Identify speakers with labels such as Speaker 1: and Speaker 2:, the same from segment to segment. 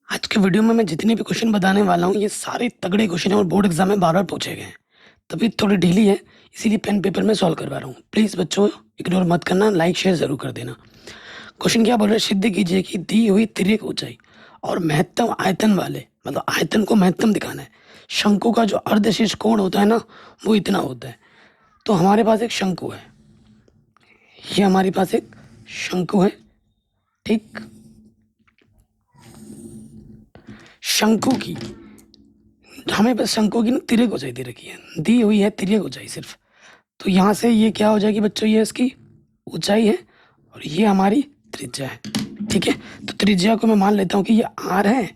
Speaker 1: आज के वीडियो में मैं जितने भी क्वेश्चन बताने वाला हूँ ये सारे तगड़े क्वेश्चन हैं और बोर्ड एग्जाम में बार बार पूछे गए हैं। तभी थोड़ी ढीली है, इसीलिए पेन पेपर में सॉल्व करवा रहा हूँ। प्लीज़ बच्चों इग्नोर मत करना, लाइक शेयर ज़रूर कर देना। क्वेश्चन क्या बोल रहे हैं, सिद्ध कीजिए कि दी हुई तिर्यक ऊंचाई और महत्तम आयतन वाले, मतलब आयतन को महत्तम दिखाना है, शंकु का जो अर्धशीर्ष कोण होता है ना, वो इतना होता है। तो हमारे पास एक शंकु है, ये हमारे पास एक शंकु है, ठीक। शंकु की हमें बस शंकु की ना तिर्यक ऊंचाई दे रखी है, दी हुई है तिर्यक ऊंचाई सिर्फ। तो यहाँ से ये क्या हो जाएगी बच्चों, ये इसकी ऊंचाई है और ये हमारी त्रिज्या है, ठीक है। तो त्रिज्या को मैं मान लेता हूँ कि ये आर है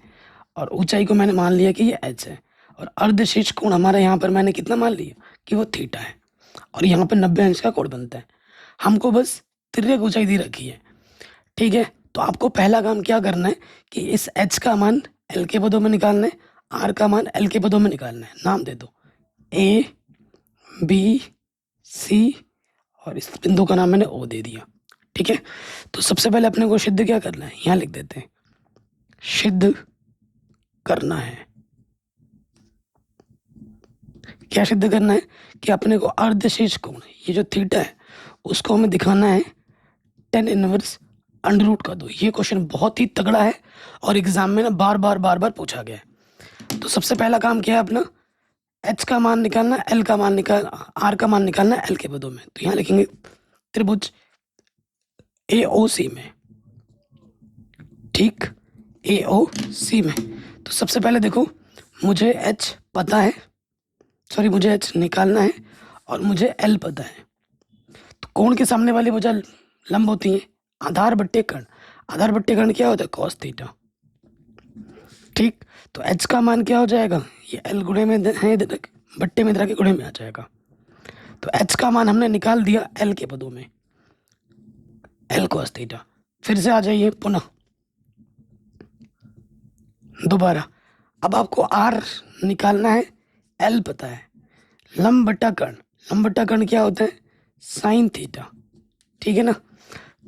Speaker 1: और ऊंचाई को मैंने मान लिया कि ये एच है। और अर्धशीर्ष कोण हमारा यहाँ पर मैंने कितना मान लिया कि वो थीटा है और यहाँ पर 90 अंश का कोण बनता है। हमको बस तिर्यक ऊंचाई दी रखी है, ठीक है। तो आपको पहला काम क्या करना है कि इस एच का मान एल के पदों में निकालना है, आर का मान एल के पदों में निकालना है। नाम दे दो ए बी सी और इस बिंदु का नाम मैंने ओ दे दिया, ठीक है। तो सबसे पहले अपने को सिद्ध क्या करना है, यहाँ लिख देते हैं, सिद्ध करना है। क्या सिद्ध करना है कि अपने को अर्धशीर्ष कोण, ये जो थीटा है, उसको हमें दिखाना है tan इनवर्स अंडर रूट का 2। ये क्वेश्चन बहुत ही तगड़ा है और एग्जाम में ना बार बार पूछा गया है। तो सबसे पहला काम क्या है अपना, एच का मान निकालना, एल का मान निकाल, आर का मान निकालना एल के पदों में। तो यहाँ लिखेंगे त्रिभुज ए ओ सी में, ठीक, ए ओ सी में। तो सबसे पहले देखो, मुझे एच पता है, सॉरी मुझे एच निकालना है और मुझे एल पता है। तो कोण के सामने वाली भुजा लंब होती है, आधार बट्टे कर्ण। आधार बट्टे कर्ण क्या होता है, कॉस थीटा, ठीक। तो एच का मान क्या हो जाएगा, ये एल गुणे में है, बट्टे में इधर के गुणे में आ जाएगा। तो एच का मान हमने निकाल दिया एल के पदों में, एल कॉस थीटा। फिर से आ जाइए पुनः दोबारा। अब आपको आर निकालना है, एल पता है, लंब बट्टा कर्ण, लंब बट्टा कर्ण क्या होता है, साइन थीटा, ठीक है ना।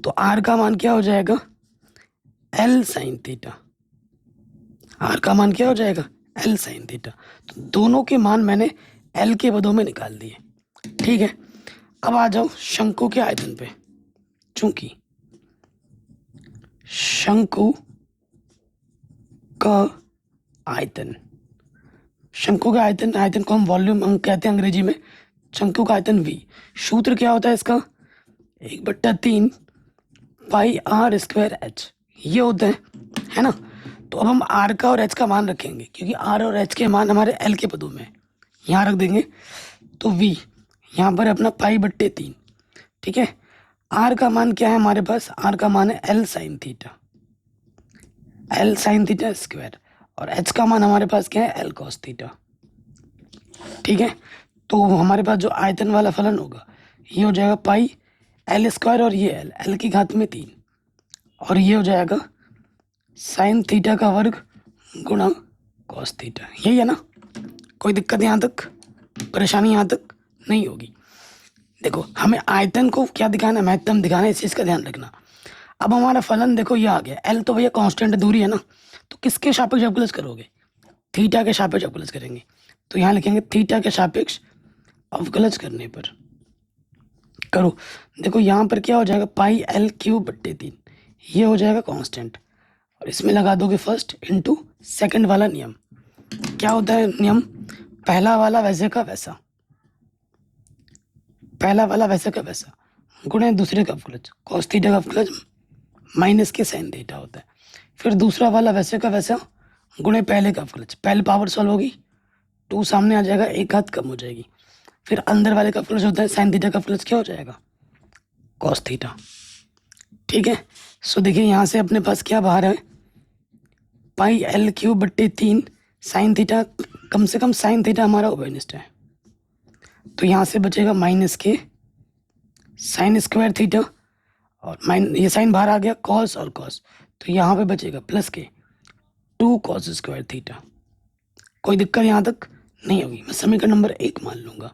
Speaker 1: तो आर का मान क्या हो जाएगा, एल साइन थीटा। आर का मान क्या हो जाएगा, एल साइन थीटा। तो दोनों के मान मैंने एल के पदों में निकाल दिए, ठीक है। अब आ जाओ शंकु के आयतन पे। चूंकि शंकु का आयतन, शंकु का आयतन, आयतन को हम वॉल्यूम हम कहते हैं अंग्रेजी में, शंकु का आयतन v। सूत्र क्या होता है इसका, 1/3 पाई आर स्क्वायर एच, ये होता है ना। तो अब हम आर का और एच का मान रखेंगे, क्योंकि आर और एच के मान हमारे एल के पदों में, यहाँ रख देंगे। तो v यहाँ पर अपना पाई/3, ठीक है। आर का मान क्या है हमारे पास, आर का मान है L sine theta, L sine theta square. और एच का मान हमारे पास क्या है, एल कॉस थीटा, ठीक है। तो हमारे पास जो आयतन वाला फलन होगा, ये हो जाएगा पाई एल स्क्वायर और ये एल की घात में 3, और ये हो जाएगा साइन थीटा का वर्ग गुणा कॉस थीटा। यही है ना, कोई दिक्कत यहाँ तक, परेशानी यहाँ तक नहीं होगी। देखो हमें आयतन को क्या दिखाना है, महत्तम दिखाना है, इस चीज़ का ध्यान रखना। अब हमारा फलन देखो ये आ गया, एल तो भैया कांस्टेंट दूरी है ना, तो किसके सापेक्ष अवकलज करोगे, थीटा के सापेक्ष अवकलज करेंगे। तो यहाँ लिखेंगे थीटा के सापेक्ष अवकलज करने पर करो। देखो यहाँ पर क्या हो जाएगा, पाई/3, ये हो जाएगा कांस्टेंट, और इसमें लगा दोगे फर्स्ट इंटू सेकंड वाला नियम। क्या होता है नियम, पहला वाला वैसे का वैसा, पहला वाला वैसे का वैसा गुणे दूसरे का अवकलज, कॉस थीटा का अवकलज माइनस के साइन थीटा होता है। फिर दूसरा वाला वैसे का वैसा गुणे पहले का अवकलज, पहले पावर सॉल्व होगी, 2 सामने आ जाएगा, एक हाथ कम हो जाएगी। फिर अंदर वाले का अवकलज होता है साइन थीटा का अवकलज क्या हो जाएगा, कॉस थीटा, ठीक है। सो देखिए यहाँ से अपने पास क्या बाहर है, पाई/3 साइन थीटा, कम से कम साइन थीटा हमारा उभयनिष्ठ है। तो यहाँ से बचेगा माइनस के साइन स्क्वायर थीटा, और ये साइन बाहर आ गया, कॉस और कॉस, तो यहाँ पे बचेगा प्लस के 2 कॉस स्क्वायर थीटा। कोई दिक्कत यहाँ तक नहीं होगी, मैं समीकरण नंबर 1 मान लूँगा।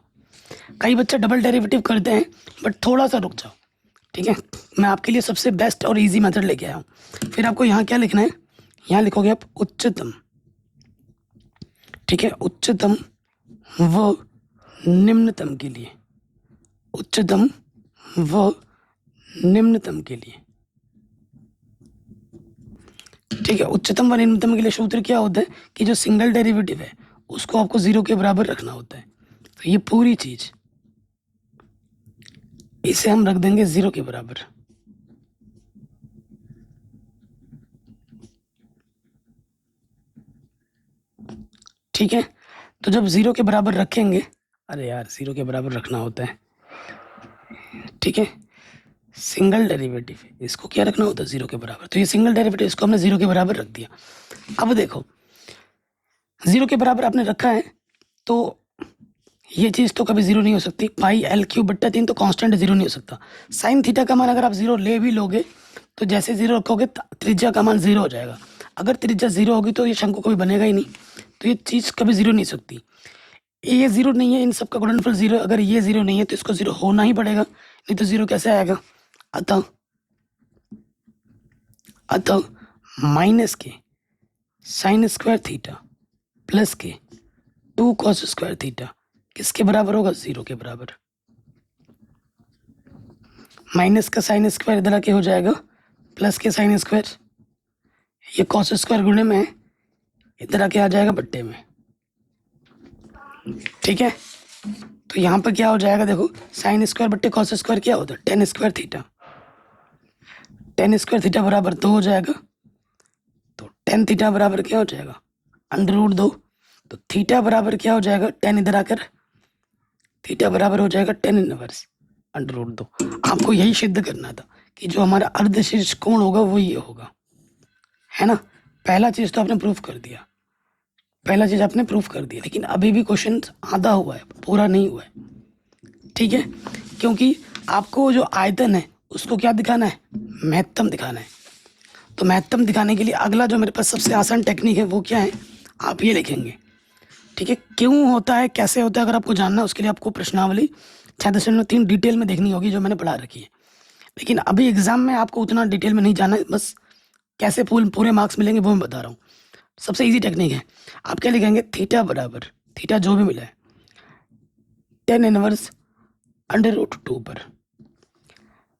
Speaker 1: कई बच्चे डबल डेरिवेटिव करते हैं, बट थोड़ा सा रुक जाओ, ठीक है। मैं आपके लिए सबसे बेस्ट और इजी मेथड लेके आया हूँ। फिर आपको यहाँ क्या लिखना है, यहाँ लिखोगे आप उच्चतम, ठीक है, उच्चतम व निम्नतम के लिए, उच्चतम व निम्नतम के लिए, ठीक है। उच्चतम व निम्नतम के लिए सूत्र क्या होता है कि जो सिंगल डेरिवेटिव है उसको आपको 0 के बराबर रखना होता है। तो ये पूरी चीज इसे हम रख देंगे 0 के बराबर। ठीक है, तो जब 0 के बराबर रखेंगे, अरे यार 0 के बराबर रखना होता है, ठीक है, सिंगल डेरिवेटिव इसको क्या रखना होता है 0 के बराबर। तो ये सिंगल डेरिवेटिव इसको हमने 0 के बराबर रख दिया। अब देखो 0 के बराबर आपने रखा है तो ये चीज़ तो कभी 0 नहीं हो सकती। पाई एल क्यूब बट्टा 3 तो कांस्टेंट 0 नहीं हो सकता। साइन थीटा का मान अगर आप 0 ले भी लोगे तो जैसे 0 रखोगे त्रिज्या का मान 0 हो जाएगा। अगर त्रिज्या 0 होगी तो ये शंकु कभी बनेगा ही नहीं, तो ये चीज़ कभी 0 नहीं हो सकती। ये 0 नहीं है, इन सब का गुणनफल 0। अगर ये 0 नहीं है तो इसको 0 होना ही पड़ेगा, नहीं तो 0 कैसे आएगा। अतः माइनस के साइन स्क्वायर थीटा प्लस के 2 कॉस स्क्वायर थीटा किसके बराबर होगा 0 के बराबर। माइनस का साइन स्क्वायर इधर आके हो जाएगा प्लस के साइन स्क्वायर, ये कॉस स्क्वायर गुणे में है, इधर आके आ जाएगा बट्टे में। ठीक है, तो यहाँ पर क्या हो जाएगा देखो, साइन स्क्वायर बट्टे कॉस स्क्वायर क्या होता है ten square theta. Ten square theta बराबर 2 हो जाएगा, तो टेन थीटा बराबर क्या हो जाएगा अंडर रूट 2। तो थीटा बराबर क्या हो जाएगा, टेन इधर आकर थीटा बराबर हो जाएगा टेन इनवर्स अंडर रूट 2। आपको यही सिद्ध करना था कि जो हमारा अर्धशीर्ष कोण होगा वो ये होगा, है ना। पहला चीज तो आपने प्रूफ कर दिया, पहला चीज आपने प्रूफ कर दिया, लेकिन अभी भी क्वेश्चन आधा हुआ है, पूरा नहीं हुआ है। ठीक है, क्योंकि आपको जो आयतन है उसको क्या दिखाना है, महत्तम दिखाना है। तो महत्तम दिखाने के लिए अगला जो मेरे पास सबसे आसान टेक्निक है वो क्या है, आप ये लिखेंगे। ठीक है, क्यों होता है कैसे होता है अगर आपको जानना है उसके लिए आपको प्रश्नावली 6.3 डिटेल में देखनी होगी जो मैंने पढ़ा रखी है। लेकिन अभी एग्जाम में आपको उतना डिटेल में नहीं जाना है, बस कैसे पूरे मार्क्स मिलेंगे वो मैं बता रहा हूँ। सबसे इजी टेक्निक है, आप क्या लिखेंगे, थीटा बराबर थीटा जो भी मिला है टेन इनवर्स अंडर रूट 2 पर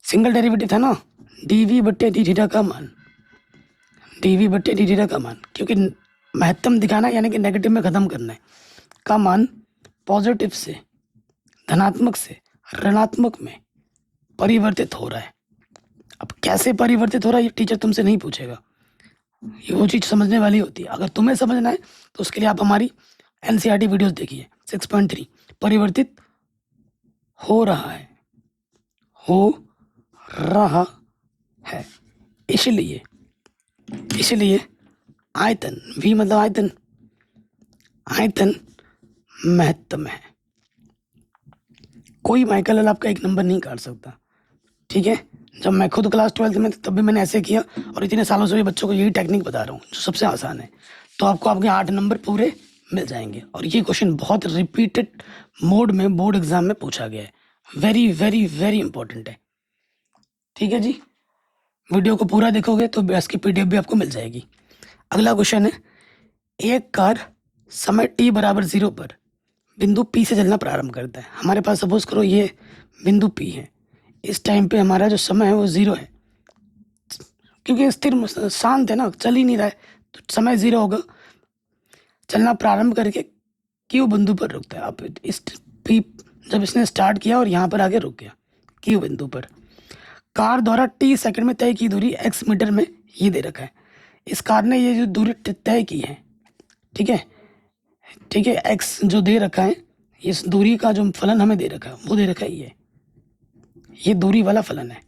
Speaker 1: सिंगल डेरिवेटिव था ना, डीवी बट्टे डी थीटा का मान, डीवी बट्टे डी थीटा का मान, क्योंकि महत्तम दिखाना है यानी कि नेगेटिव में ख़त्म करना है, का मान पॉजिटिव से धनात्मक से ऋणात्मक में परिवर्तित हो रहा है। अब कैसे परिवर्तित हो रहा है ये टीचर तुमसे नहीं पूछेगा, ये वो चीज़ समझने वाली होती है। अगर तुम्हें समझना है तो उसके लिए आप हमारी एनसीईआरटी वीडियोस देखिए 6.3 परिवर्तित हो रहा है, हो रहा है। इसलिए आयतन v मतलब आयतन, आयतन महत्तम है। कोई माइकल आपका एक नंबर नहीं काट सकता। ठीक है, जब मैं खुद क्लास 12th में तब भी मैंने ऐसे किया और इतने सालों से भी बच्चों को यही टेक्निक बता रहा हूँ जो सबसे आसान है। तो आपको आपके 8 नंबर पूरे मिल जाएंगे। और ये क्वेश्चन बहुत रिपीटेड मोड में बोर्ड एग्जाम में पूछा गया है, वेरी वेरी वेरी इंपॉर्टेंट है। ठीक है जी, वीडियो को पूरा देखोगे तो इसकी PDF भी आपको मिल जाएगी। अगला क्वेश्चन है, एक कार समय t बराबर 0 पर बिंदु P से चलना प्रारंभ करता है। हमारे पास सपोज करो ये बिंदु P है, इस टाइम पे हमारा जो समय है वो 0 है, क्योंकि स्थिर शांत है ना, चल ही नहीं रहा है, तो समय 0 होगा। चलना प्रारंभ करके Q बिंदु पर रुकता है। अब इस P जब इसने स्टार्ट किया और यहाँ पर आके रुक गया Q बिंदु पर, कार द्वारा t सेकंड में तय की दूरी x मीटर में ये दे रखा है। इस कार ने ये जो दूरी तय की है, ठीक है, ठीक है, x जो दे रखा है, इस दूरी का जो फलन हमें दे रखा है वो दे रखा है ये दूरी वाला फलन है।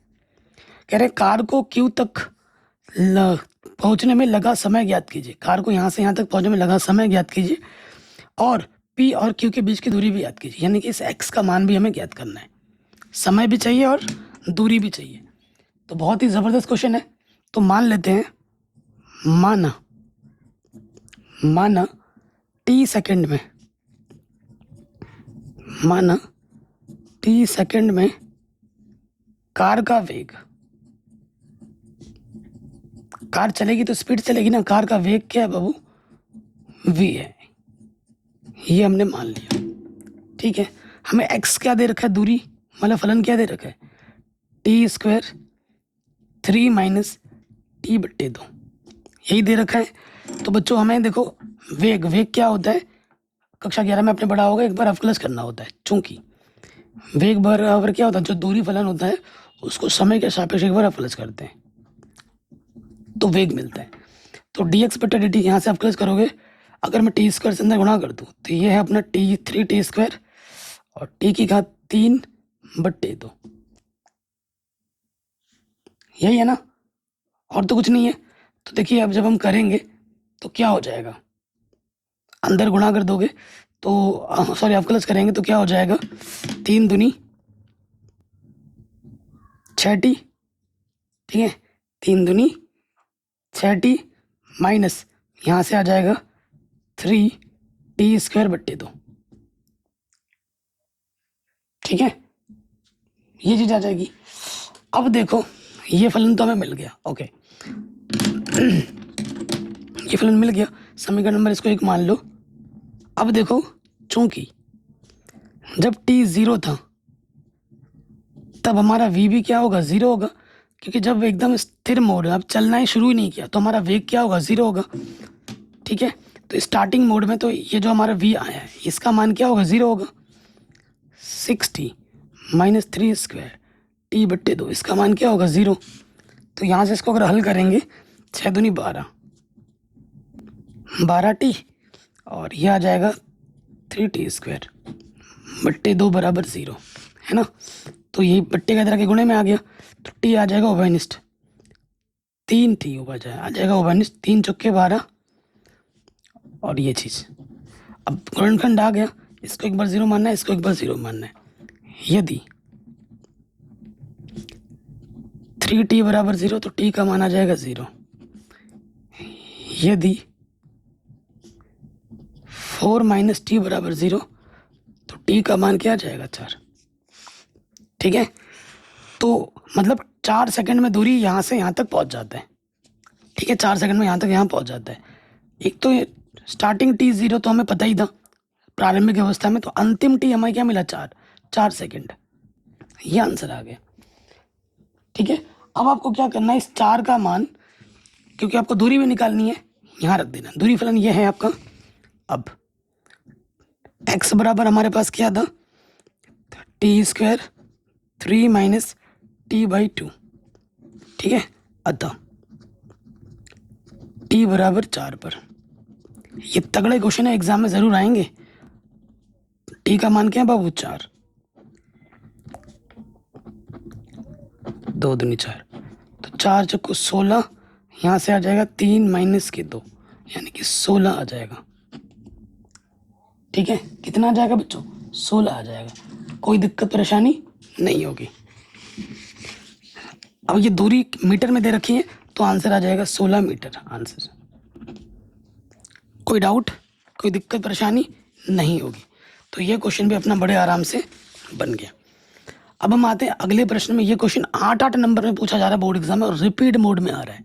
Speaker 1: कह रहे कार को Q तक पहुंचने में लगा समय ज्ञात कीजिए। कार को यहाँ से यहाँ तक पहुंचने में लगा समय ज्ञात कीजिए और P और Q के बीच की दूरी भी ज्ञात कीजिए, यानी कि इस x का मान भी हमें ज्ञात करना है, समय भी चाहिए और दूरी भी चाहिए। तो बहुत ही ज़बरदस्त क्वेश्चन है। तो मान लेते हैं, माना t सेकंड में, माना t सेकंड में कार का वेग कार चलेगी तो स्पीड चलेगी ना, कार का वेग क्या है बाबू, v है, ये हमने मान लिया। ठीक है, हमें x क्या दे रखा है, दूरी मतलब फलन क्या दे रखा है, t² 3 माइनस t/2, यही दे रखा है। तो बच्चों हमें देखो वेग क्या होता है, कक्षा 11 में अपने पढ़ा होगा, एक बार अवकलज करना होता है। चूंकि वेग बराबर क्या होता है, जो दूरी फलन होता है उसको समय के सापेक्ष एक बार अवकलज करते हैं तो वेग मिलता है। तो dx/dt यहाँ से अवकलज करोगे, अगर मैं t² से अंदर गुणा कर दूँ तो ये है अपना 3t² और t की घात 3/2, यही है ना, और तो कुछ नहीं है। तो देखिए अब जब हम करेंगे तो क्या हो जाएगा, अंदर गुणा कर दोगे तो सॉरी अवकलज करेंगे तो क्या हो जाएगा, 3 दूनी 6t, ठीक है, 3 दूनी 6t माइनस यहाँ से आ जाएगा 3t²/2, ठीक है, ये चीज आ जाएगी। अब देखो ये फलन तो हमें मिल गया, ओके ये फलन मिल गया, समीकरण नंबर इसको 1 मान लो। अब देखो चूंकि जब t 0 था तब हमारा v भी क्या होगा, 0 होगा, क्योंकि जब एकदम स्थिर मोड में, अब चलना ही शुरू ही नहीं किया, तो हमारा वेग क्या होगा, 0 होगा। ठीक है, तो स्टार्टिंग मोड में तो ये जो हमारा v आया है इसका मान क्या होगा, 0 होगा। 6t माइनस 3² t/2, इसका मान क्या होगा, 0। तो यहाँ से इसको अगर हल करेंगे 6 दूनी 12t और ये आ जाएगा 3t² बराबर 0, है ना। तो ये बट्टे का इधर के गुणे में आ गया, तो t आ जाएगा उभयनिष्ठ 3t आ जाएगा उभयनिष्ठ 3 चौके 12, और ये चीज़ अब गुणनखंड आ गया, इसको एक बार 0 मानना है, इसको एक बार 0 मानना है। यदि 3t बराबर 0 तो t का मान आ जाएगा 0। यदि 4 माइनस t बराबर 0 तो t का मान क्या आ जाएगा, 4। ठीक है, तो मतलब 4 सेकंड में दूरी यहाँ से यहाँ तक पहुँच जाता है। ठीक है, 4 सेकंड में यहाँ तक यहाँ पहुँच जाता है। एक तो स्टार्टिंग t 0 तो हमें पता ही था प्रारंभिक अवस्था में, तो अंतिम t हमें क्या मिला, 4 सेकंड, ये आंसर आ गया। ठीक है, अब आपको क्या करना है, इस 4 का मान, क्योंकि आपको दूरी भी निकालनी है, यहाँ रख देना। दूरी फलन ये है आपका। अब x बराबर हमारे पास क्या था, t² 3 माइनस t/2, ठीक है, अतः t बराबर 4 पर, ये तगड़े क्वेश्चन है, एग्जाम में जरूर आएंगे। t का मान क्या है बाबू, 4, 2 दूनी 4, तो 4 चौको 16, यहाँ से आ जाएगा 3 माइनस के 2 यानी कि 16 आ जाएगा। ठीक है, कितना आ जाएगा बच्चों, 16 आ जाएगा, कोई दिक्कत परेशानी नहीं होगी। अब ये दूरी मीटर में दे रखी है तो आंसर आ जाएगा 16 मीटर आंसर। कोई डाउट, कोई दिक्कत परेशानी नहीं होगी। तो ये क्वेश्चन भी अपना बड़े आराम से बन गया। अब हम आते हैं अगले प्रश्न में। ये क्वेश्चन 8 नंबर में पूछा जा रहा है बोर्ड एग्जाम में और रिपीट मोड में आ रहा है।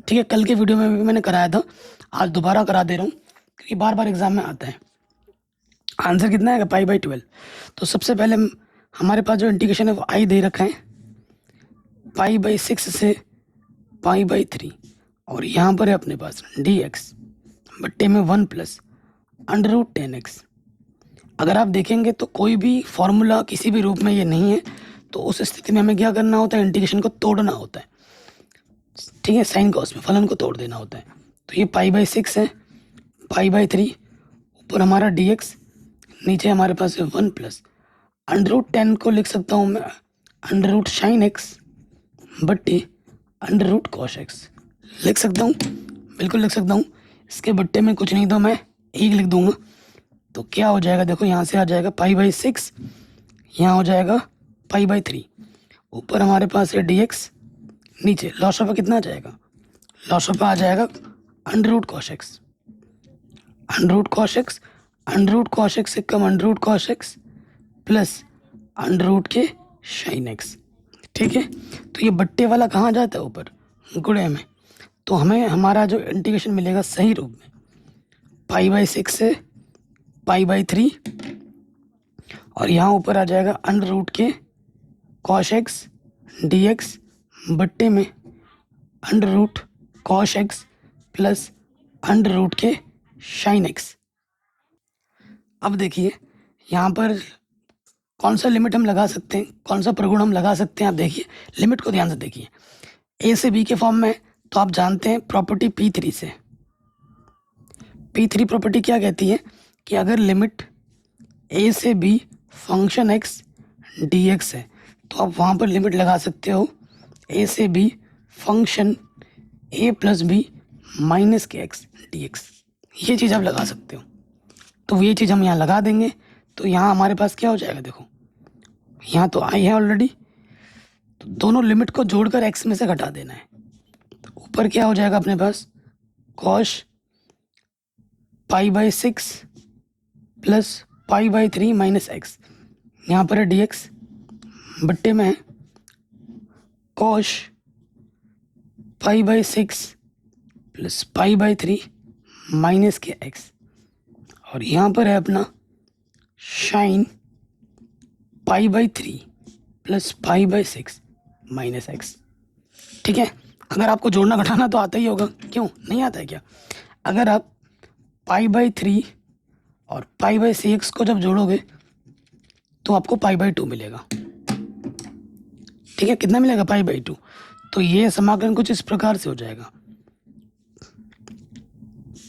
Speaker 1: ठीक है, कल के वीडियो में भी मैंने कराया था, आज दोबारा करा दे रहा हूँ क्योंकि बार बार एग्जाम में आता है। आंसर कितना है, π/12। तो सबसे पहले हमारे पास जो इंटीग्रेशन है वो आई दे रखा है, π/6 से π/3, और यहाँ पर है अपने पास dx बट्टे में 1 प्लस √10x। अगर आप देखेंगे तो कोई भी फॉर्मूला किसी भी रूप में ये नहीं है, तो उस स्थिति में हमें क्या करना होता है, इंटीग्रेशन को तोड़ना होता है। ठीक है, साइन कॉस में फलन को तोड़ देना होता है। तो ये π/6 है, π/3, ऊपर हमारा dx, नीचे हमारे पास है 1 प्लस √10 को लिख सकता हूँ मैं √sin x बट्टे √cos x लिख सकता हूँ, बिल्कुल लिख सकता हूँ। इसके बट्टे में कुछ नहीं तो मैं 1 लिख दूंगा, तो क्या हो जाएगा, देखो यहाँ से आ जाएगा π/6, यहाँ हो जाएगा π/3, ऊपर हमारे पास है dx, नीचे लॉस ऑफ कितना आ जाएगा, लॉस ऑफ आ जाएगा √cos x, √cos x, √cos x से कम √cos x plus √sin x। ठीक है, तो ये बट्टे वाला कहाँ जाता है, ऊपर गुणे में, तो हमें हमारा जो इंटीग्रेशन मिलेगा सही रूप में π/6 से π/3 और यहाँ ऊपर आ जाएगा अंडर रूट के cos x dx बट्टे में under root cos x plus under root के sin x। अब देखिए यहाँ पर कौन सा लिमिट हम लगा सकते हैं, कौन सा प्रगुण हम लगा सकते हैं। आप देखिए लिमिट को ध्यान से देखिए, a से b के फॉर्म में तो आप जानते हैं प्रॉपर्टी P3 से। P3 प्रॉपर्टी क्या कहती है कि अगर लिमिट a से b फंक्शन x dx है तो आप वहाँ पर लिमिट लगा सकते हो a से b function a plus b minus के एक्स dx। ये चीज़ आप लगा सकते हो, तो ये चीज़ हम यहाँ लगा देंगे। तो यहाँ हमारे पास क्या हो जाएगा, देखो यहाँ तो आई है ऑलरेडी, तो दोनों लिमिट को जोड़कर x में से घटा देना है। तो ऊपर क्या हो जाएगा अपने पास cos π/6 प्लस π/3 माइनस एक्स, यहाँ पर है dx बट्टे में है cos π/6 प्लस π/3 माइनस के एक्स, और यहाँ पर है अपना sin π/3 प्लस π/6 माइनस एक्स। ठीक है, अगर आपको जोड़ना घटाना तो आता ही होगा, क्यों नहीं आता है क्या। अगर आप π/3 और π/6 को जब जोड़ोगे तो आपको π/2 मिलेगा। ठीक है, कितना मिलेगा π/2। तो ये समाकलन कुछ इस प्रकार से हो जाएगा,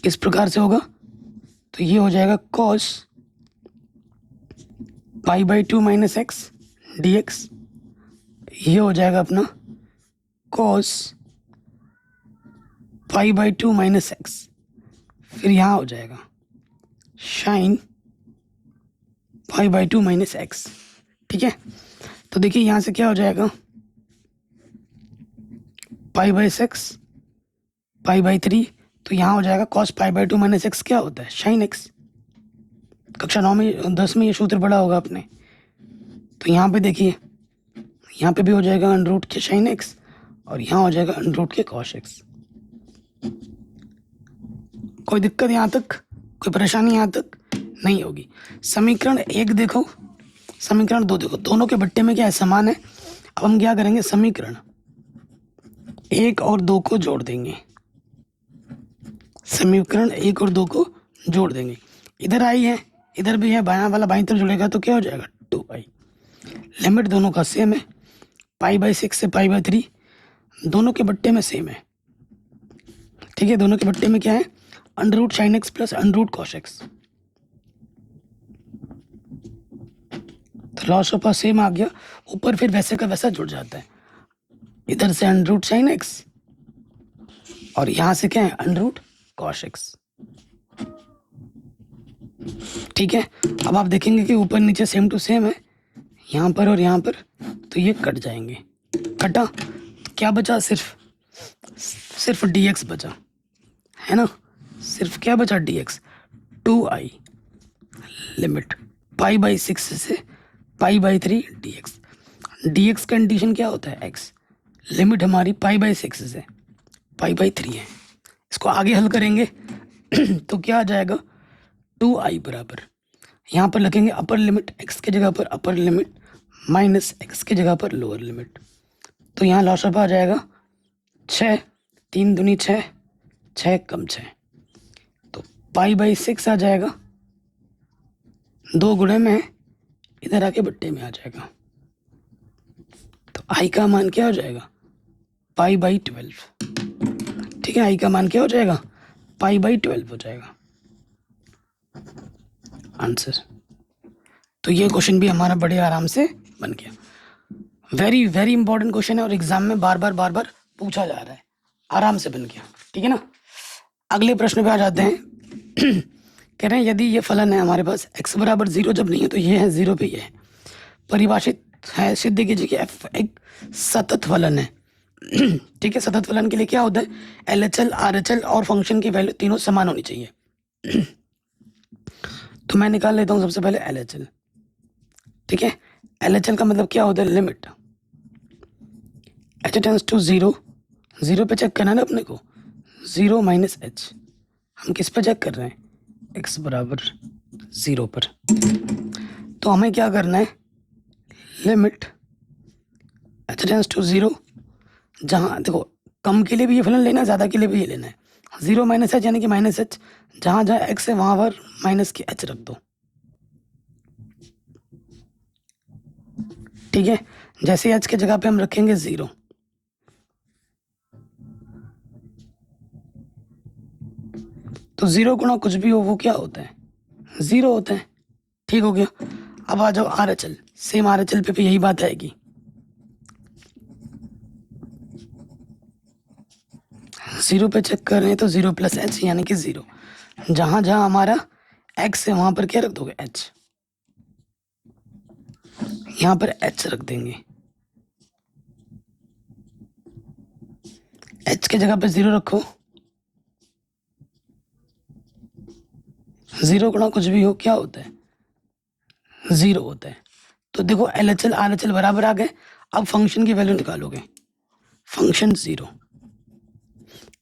Speaker 1: इस प्रकार से होगा। तो ये हो जाएगा cos π/2 माइनस एक्स dx, ये हो जाएगा अपना cos π/2 माइनस एक्स, फिर यहाँ हो जाएगा sin π/2 माइनस एक्स। ठीक है, तो देखिए यहाँ से क्या हो जाएगा π/6 π/3, तो यहाँ हो जाएगा cos π/2 माइनस एक्स क्या होता है sin x। कक्षा 9 में 10 में ये सूत्र पढ़ा होगा आपने। तो यहाँ पे देखिए, यहाँ पे भी हो जाएगा अंडर रूट के sin x और यहाँ हो जाएगा अंडर रूट के cos x। कोई दिक्कत यहाँ तक, कोई परेशानी यहाँ तक नहीं होगी। समीकरण 1 देखो, समीकरण 2 देखो, दोनों के बट्टे में क्या है समान है। अब हम क्या करेंगे, समीकरण 1 और 2 को जोड़ देंगे, समीकरण 1 और 2 को जोड़ देंगे। इधर आई है, इधर भी है, बायां वाला बाईं तरफ जुड़ेगा तो क्या हो जाएगा 2i। लिमिट दोनों का सेम है, π/6 से π/3 दोनों के बट्टे में सेम है। ठीक है, दोनों के बट्टे में क्या है under root sin x plus under root cos x। तो लॉस ऑफ सेम आ गया, ऊपर फिर वैसे का वैसा जुड़ जाता है। इधर से अंडर रूट sin x और यहाँ से क्या है अंडर रूट cos x। ठीक है, अब आप देखेंगे कि ऊपर नीचे सेम टू सेम है, यहाँ पर और यहाँ पर, तो ये कट जाएंगे। कटा तो क्या बचा, सिर्फ dx बचा, है ना, सिर्फ क्या बचा dx 2i लिमिट π/6 से π/3 dx। dx कंडीशन क्या होता है x, लिमिट हमारी π/6 से π/3 है। इसको आगे हल करेंगे तो क्या आ जाएगा 2i बराबर, यहाँ पर लिखेंगे अपर लिमिट x की जगह पर अपर लिमिट माइनस x की जगह पर लोअर लिमिट। तो यहाँ लॉस ऑफ आ जाएगा 6, 3 दूनी 6, 6 कम 6, तो π/6 आ जाएगा, 2 गुणे में इधर आके बट्टे में आ जाएगा। तो i का मान क्या हो जाएगा π/12। ठीक है, i का मान क्या हो जाएगा π/12 हो जाएगा आंसर। तो ये क्वेश्चन भी हमारा बड़े आराम से बन गया। वेरी वेरी इंपॉर्टेंट क्वेश्चन है और एग्जाम में बार बार पूछा जा रहा है, आराम से बन गया। ठीक है ना, अगले प्रश्न पे आ जाते हैं। कह रहे हैं यदि ये फलन है हमारे पास x बराबर 0 जब नहीं है तो ये है 0 पे ये है, परिभाषित है, सिद्ध कीजिए कि f एक सतत फलन है। ठीक है, सतत फलन के लिए क्या होता है LHL RHL और फंक्शन की वैल्यू तीनों समान होनी चाहिए। तो मैं निकाल लेता हूँ सबसे पहले LHL। ठीक है, LHL का मतलब क्या होता है लिमिट h टेंड्स टू 0, 0 पे चेक करना है ना अपने को, 0 माइनस एच। हम किस पे चेक कर रहे हैं? x बराबर 0 पर। तो हमें क्या करना है? लिमिट h टेंड्स टू 0, जहाँ देखो कम के लिए भी ये फलन लेना है, ज़्यादा के लिए भी ये लेना है। 0 माइनस एच यानी कि माइनस एच, जहाँ जहाँ x है वहाँ पर माइनस की h रख दो। ठीक है, जैसे h की जगह पे हम रखेंगे 0, तो 0 गुणा कुछ भी हो वो क्या होता है? 0 होता है। ठीक हो गया। अब आ जाओ R H L, same R H L पे भी यही बात आएगी। 0 पे चेक कर रहे हैं तो 0 प्लस एच यानी कि 0, जहाँ जहाँ हमारा x है वहाँ पर क्या रख दोगे? h। यहाँ पर h रख देंगे, h की जगह पे 0 रखो। 0 गुणा कुछ भी हो क्या होता है? 0 होता है। तो देखो L H L R H L बराबर आ गए। अब फंक्शन की वैल्यू निकालोगे, फंक्शन 0,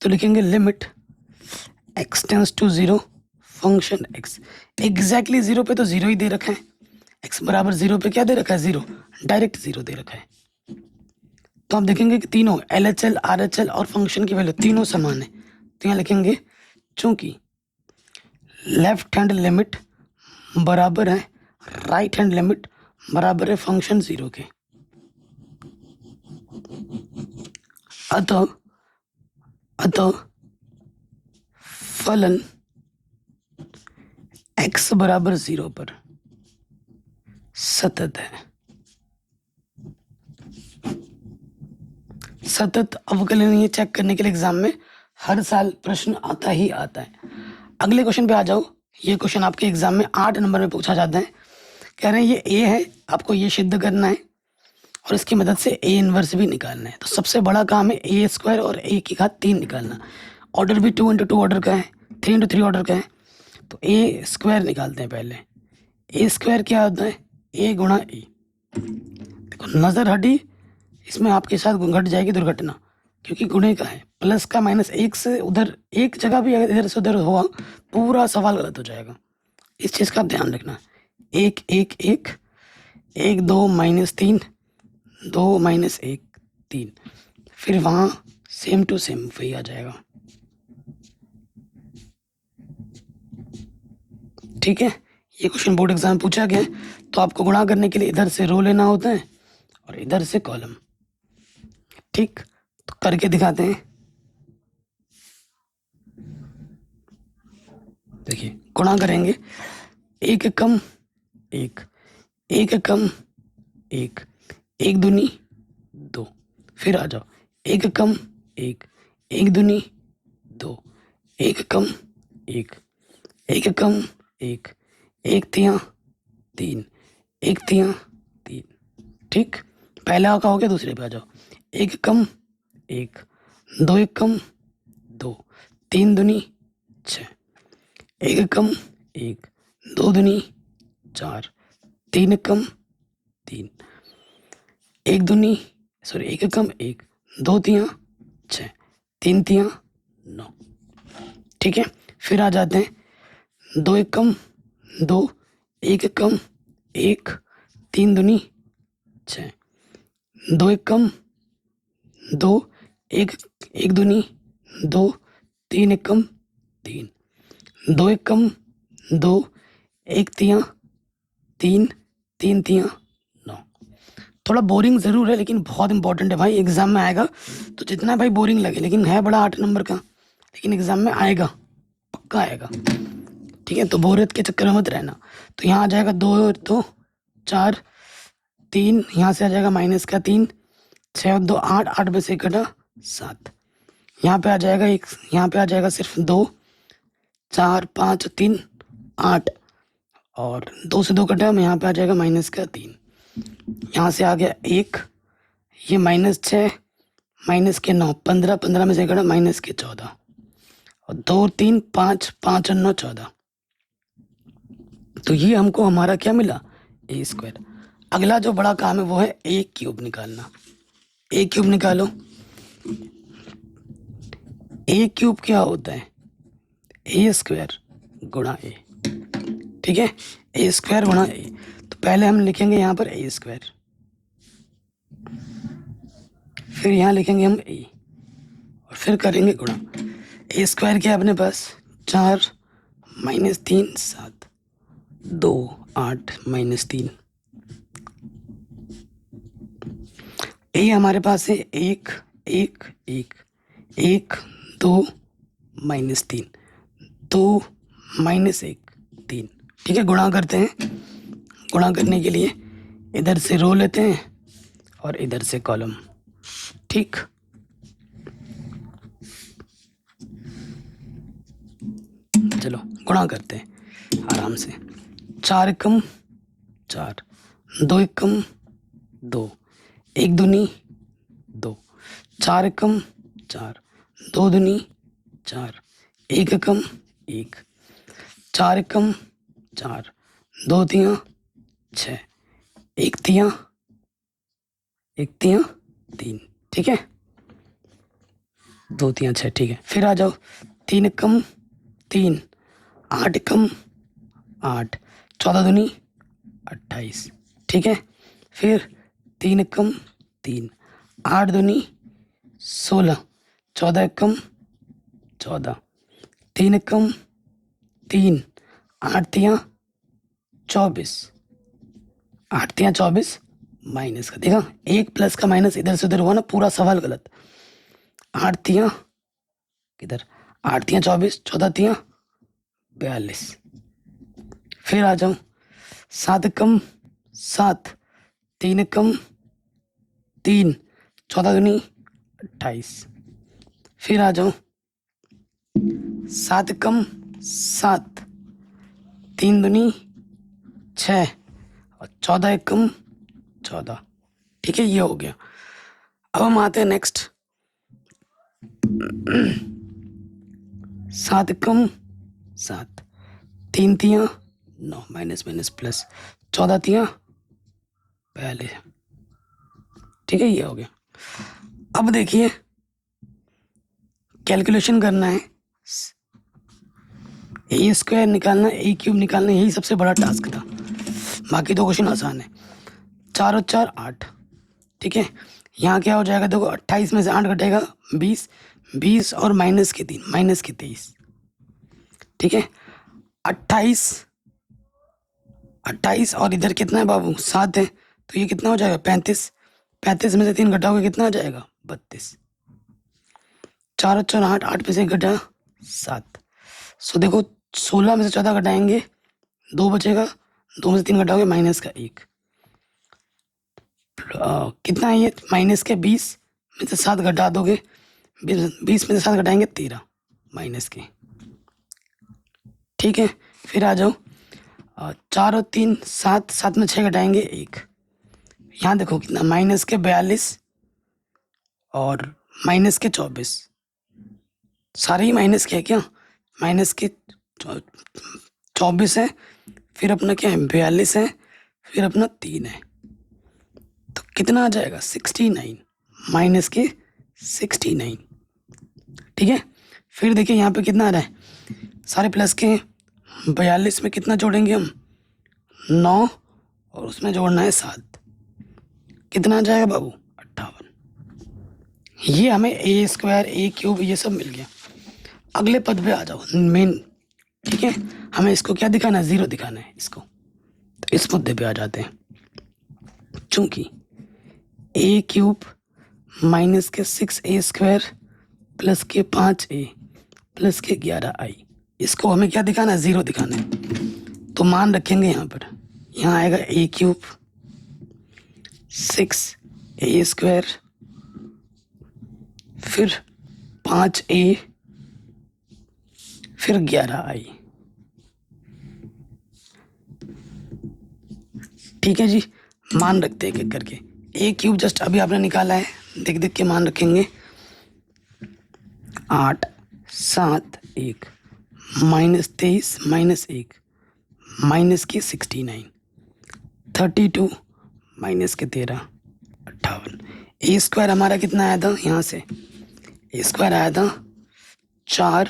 Speaker 1: तो लिखेंगे limit x tends to 0 function x। Exactly 0 पे तो 0 ही दे रखा है, x बराबर 0 पे क्या दे रखा है? 0, डायरेक्ट 0 दे रखा है। तो हम देखेंगे कि तीनों L H L R H L और फंक्शन की वैल्यू तीनों समान है। तो यहाँ लिखेंगे चूंकि लेफ्ट हैंड लिमिट बराबर है राइट हैंड लिमिट बराबर है फंक्शन 0 के, अतः अतः फलन x बराबर 0 पर सतत है। सतत अवकलन ये चेक करने के लिए एग्जाम में हर साल प्रश्न आता ही आता है। अगले क्वेश्चन पे आ जाओ। ये क्वेश्चन आपके एग्जाम में 8 नंबर में पूछा जाता है। कह रहे हैं ये ए है, आपको ये सिद्ध करना है और इसकी मदद से ए इनवर्स भी निकालना है। तो सबसे बड़ा काम है ए स्क्वायर और ए की घात 3 निकालना। ऑर्डर भी 2 इंटू 2 ऑर्डर का है, 3 इंटू 3 ऑर्डर का है। तो ए स्क्वायर निकालते हैं पहले। ए स्क्वायर क्या होता है? ए गुणा ए। देखो नज़र हटी, इसमें आपके साथ घट जाएगी दुर्घटना, क्योंकि गुणे का है। प्लस का माइनस एक से उधर एक जगह भी अगर इधर से उधर हुआ पूरा सवाल गलत हो जाएगा। इस चीज़ का आप ध्यान रखना। एक एक एक एक, 2 माइनस 3, 2 माइनस 1 3, फिर वहाँ सेम टू सेम वही आ जाएगा। ठीक है, ये क्वेश्चन बोर्ड एग्जाम में पूछा गया है। तो आपको गुणा करने के लिए इधर से रो लेना होता है और इधर से कॉलम। ठीक, तो करके दिखाते हैं। देखिए गुणा करेंगे, एक कम एक, एक कम एक, एक दूनी 2, फिर आ जाओ एक कम एक, एक दूनी 2, एक कम एक, एक कम एक, एक तिया 3, एक तिया 3। ठीक, पहला का हो गया, दूसरे पे आ जाओ। एक कम एक, 2 एक कम 2, 3 दूनी 6, एक कम एक, 2 दूनी 4, 3 कम 3, एक दूनी सॉरी एक कम एक, 2 तिया 6, 3 तिया 9। ठीक है, फिर आ जाते हैं 2 एक कम 2, एक कम एक, 3 दूनी 6, 2 एक कम 2, एक एक दूनी 2, 3 एक कम 3, 2 एक कम 2, एक तिया 3, 3 तिया 9। थोड़ा बोरिंग ज़रूर है लेकिन बहुत इंपॉर्टेंट है भाई, एग्ज़ाम में आएगा। तो जितना भाई बोरिंग लगे, लेकिन है बड़ा 8 नंबर का, लेकिन एग्ज़ाम में आएगा, पक्का आएगा। ठीक है, तो बोरियत के चक्कर में मत रहना। तो यहाँ आ जाएगा 2 और 2 4, 3, यहाँ से आ जाएगा माइनस का 3, 6 और 2 8, 8 में से कटा 7, यहाँ पे आ जाएगा एक, यहाँ पे आ जाएगा सिर्फ 2 4 5 3 8, और 2 से 2 कटा, यहाँ पे आ जाएगा माइनस का 3, यहाँ से आ गया 1, ये -6 माइनस के 9, 15, 15 में से कटा माइनस के 14, और 2 3 5, 5 और 9 14। तो ये हमको हमारा क्या मिला? ए स्क्वायर। अगला जो बड़ा काम है वो है ए क्यूब निकालना। ए क्यूब निकालो। ए क्यूब क्या होता है? ए स्क्वायर गुणा ए, ठीक है, ए स्क्वायर गुणा ए। तो पहले हम लिखेंगे यहाँ पर ए स्क्वायर, फिर यहाँ लिखेंगे हम ए, और फिर करेंगे गुणा। ए स्क्वायर क्या है अपने पास? 4 माइनस 3 7, 2 8 माइनस 3। ए हमारे पास है 1 1 1 1 2 माइनस 3 2 माइनस 1 3, ठीक है। गुणा करते हैं। गुणा करने के लिए इधर से रो लेते हैं और इधर से कॉलम, ठीक। चलो गुणा करते हैं आराम से। 4 एकम 4, 2 एकम 2, 1 दूनी 2, 4 एकम 4, 2 दूनी 4, 1 एकम 1, 4 एकम 4, 2 तियाँ 6, 1 तियाँ 3, ठीक है, 2 तियाँ 6, ठीक है। फिर आ जाओ 3 एकम 3, 8 एकम 8, 14 दूनी 28, ठीक है। फिर 3 एकम 3, 8 दूनी 16, 14 एकम 14, 3 एकम 3, 8 तियाँ 24, 8 तियाँ 24 माइनस का, देखा एक प्लस का माइनस इधर से उधर हुआ ना, पूरा सवाल गलत। 8 तियाँ किधर, 8 तियाँ 24, 14 तियाँ 42। फिर आ जाओ 7 एकम 7, 3 एकम 3, 14 दूनी 28। फिर आ जाओ 7 एकम 7, 3 दूनी 6 और 14 एकम 14, ठीक है, ये हो गया। अब हम आते हैं नेक्स्ट। 7 एकम 7, 3 तियाँ 9 माइनस माइनस प्लस, 14 तियाँ 42, ठीक है, ये हो गया। अब देखिए कैलकुलेशन करना है, ए स्क्वायर निकालना, ए क्यूब निकालना, यही सबसे बड़ा टास्क था। बाकी दो क्वेश्चन आसान है। 4 और 4 8, ठीक है। यहाँ क्या हो जाएगा देखो, 28 में से 8 घटेगा 20, 20 और माइनस के 3 माइनस के 23, ठीक है। 28 28 और इधर कितना है बाबू 7 है, तो ये कितना हो जाएगा 35, 35 में से 3 घटाओगे कितना आ जाएगा 32। 4 और 4 8, 8 में से 1 घटा 7। सो देखो 16 में से 14 घटाएंगे 2 बचेगा, 2 में से 3 घटाओगे माइनस का 1, कितना है ये माइनस के 20 में से 7 घटा दोगे, 20 में से 7 घटाएंगे 13 माइनस के, ठीक है। फिर आ जाओ 4 और 3 7, 7 में 6 घटाएंगे 1, यहाँ देखो कितना माइनस के 42 और माइनस के 24, सारे ही माइनस के है क्या, माइनस के 24 है, फिर अपना क्या है 42 है, फिर अपना 3 है, तो कितना आ जाएगा 69 माइनस के 69, ठीक है। फिर देखिए यहाँ पे कितना आ रहा है, सारे प्लस के 42 में कितना जोड़ेंगे हम 9 और उसमें जोड़ना है 7, कितना आ जाएगा बाबू 58। ये हमें ए स्क्वायर ए क्यूब ये सब मिल गया। अगले पद पे आ जाओ मेन, ठीक है। हमें इसको क्या दिखाना है, 0 दिखाना है इसको, तो इस मुद्दे पे आ जाते हैं। चूंकि ए क्यूब माइनस के 6a स्क्वायर प्लस के 5a प्लस के 11i, इसको हमें क्या दिखाना है 0 दिखाना है। तो मान रखेंगे यहाँ पर, यहाँ आएगा ए क्यूब 6a स्क्वायर फिर 5a फिर 11i, ठीक है जी। मान रखते हैं एक करके, ए क्यूब जस्ट अभी आपने निकाला है, देख देख के मान रखेंगे। 8 7 1 माइनस 23 माइनस 1 माइनस के 69, 32 माइनस के 13 58। ए स्क्वायर हमारा कितना आया था, यहाँ से ए स्क्वायर आया था 4